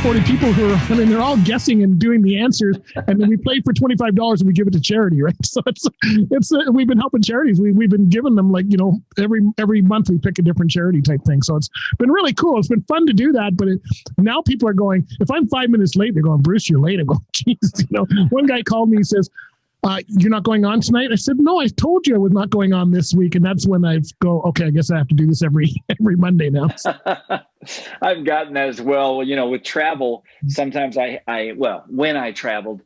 40 people who are, I mean, they're all guessing and doing the answers. And then we play for $25 and we give it to charity, right? So we've been helping charities. We've been giving them, like, every month we pick a different charity type thing. So it's been really cool. It's been fun to do that. But now people are going, if I'm 5 minutes late, they're going, Bruce, you're late. I go, Jesus, one guy called me and says, you're not going on tonight? I said, no, I told you I was not going on this week. And that's when I go, okay, I guess I have to do this every Monday now. I've gotten that as well. With travel, sometimes when I traveled,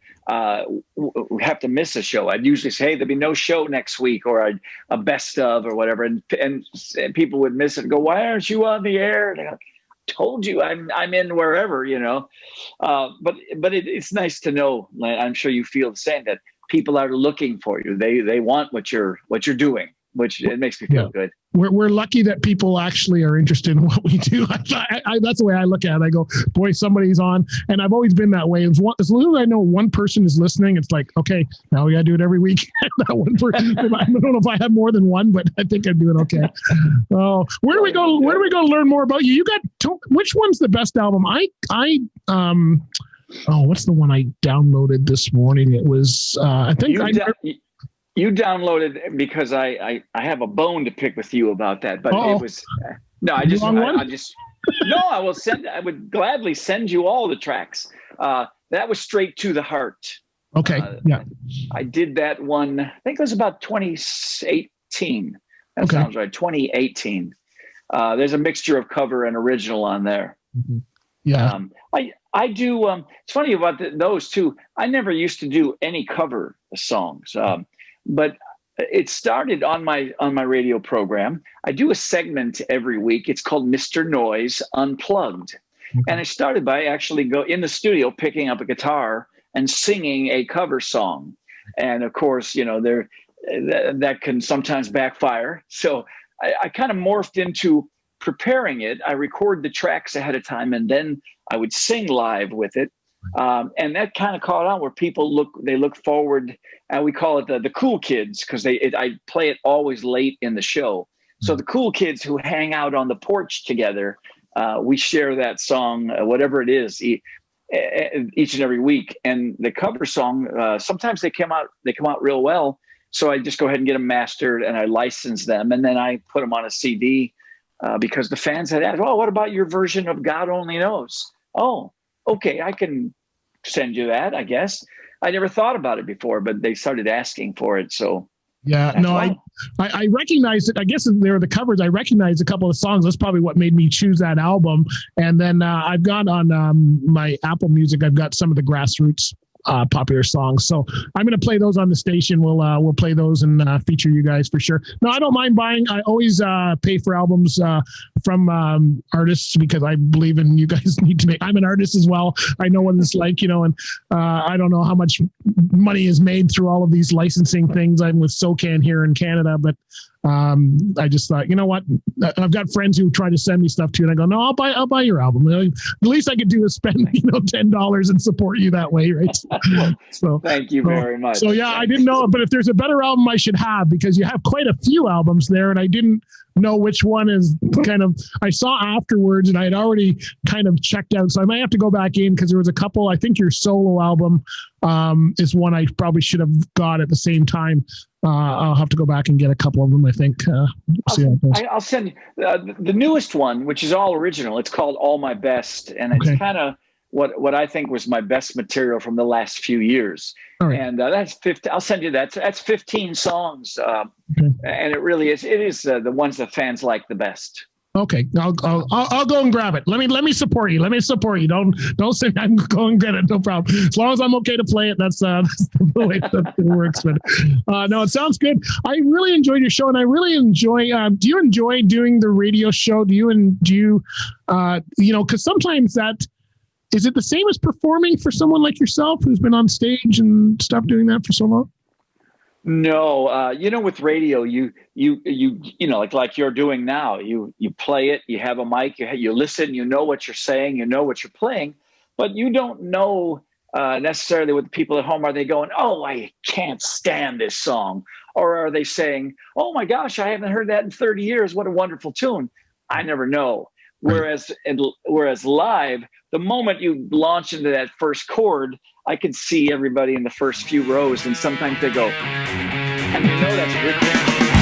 we have to miss a show. I'd usually say, hey, there'll be no show next week, or a best of or whatever. And people would miss it and go, why aren't you on the air? And I go, told you I'm in wherever, but it's nice to know, I'm sure you feel the same, that people are looking for you. They want what you're doing, which it makes me feel good. We're lucky that people actually are interested in what we do. That's the way I look at it. I go, boy, somebody's on. And I've always been that way. As long as I know one person is listening, it's like, okay, now we got to do it every week. That one person, I don't know if I have more than one, but I think I'm doing okay. Oh, where do we go? Where do we go to learn more about you? You got which one's the best album? What's the one I downloaded this morning? It was, I think you downloaded, because I have a bone to pick with you about that, but it was, no, I would gladly send you all the tracks. That was Straight to the Heart. Okay. Yeah. I did that one, I think it was about 2018. That sounds right. 2018. There's a mixture of cover and original on there. Mm-hmm. Yeah. I do. It's funny about those two. I never used to do any cover songs, but it started on my radio program. I do a segment every week. It's called Mr. Noise Unplugged, and I started by actually go in the studio, picking up a guitar and singing a cover song. And of course, that can sometimes backfire. So I kind of morphed into preparing it. I record the tracks ahead of time, and then I would sing live with it. And that kind of caught on, where people look forward, and we call it the cool kids, because I play it always late in the show. So the cool kids who hang out on the porch together, we share that song, whatever it is, each and every week. And the cover song, sometimes they come out real well. So I just go ahead and get them mastered, and I license them, and then I put them on a CD. Because the fans had asked, what about your version of God Only Knows? Oh, okay, I can send you that, I guess. I never thought about it before, but they started asking for it. So yeah, no, I recognized it. I guess there were the covers. I recognized a couple of songs. That's probably what made me choose that album. And then I've got on my Apple Music, I've got some of the Grassroots popular songs. So I'm going to play those on the station. We'll play those and feature you guys for sure. No, I don't mind buying. I always pay for albums from artists, because I believe in you guys need to make. I'm an artist as well. I know what it's like, and I don't know how much money is made through all of these licensing things. I'm with SOCAN here in Canada, but I just thought, you know what? I've got friends who try to send me stuff too, and I go, no, I'll buy your album. The least I could do is spend, $10 and support you that way, right? So thank you very much. So yeah, I didn't know, but if there's a better album I should have, because you have quite a few albums there, and I didn't know which one is I saw afterwards, and I had already kind of checked out. So I might have to go back in, because there was a couple. I think your solo album is one I probably should have got at the same time. I'll have to go back and get a couple of them, I think. I'll send you the newest one, which is all original. It's called All My Best, and it's kind of what I think was my best material from the last few years. Right. And that's 50. I'll send you that. That's 15 songs, and it really is. It is the ones that fans like the best. Okay, I'll go and grab it. Let me support you. Let me support you. Don't say I'm going to get it. No problem. As long as I'm okay to play it, that's the way that it works. But no, it sounds good. I really enjoyed your show, and I really enjoy. Do you enjoy doing the radio show? Do you because sometimes that. Is it the same as performing for someone like yourself who's been on stage and stuff doing that for so long? No, with radio, you like you're doing now. You play it. You have a mic. You listen. You know what you're saying. You know what you're playing, but you don't know necessarily with the people at home. Are they going, "Oh, I can't stand this song," or are they saying, "Oh my gosh, I haven't heard that in 30 years. What a wonderful tune." I never know. Whereas live, the moment you launch into that first chord, I can see everybody in the first few rows, and sometimes they go, and that's Rick.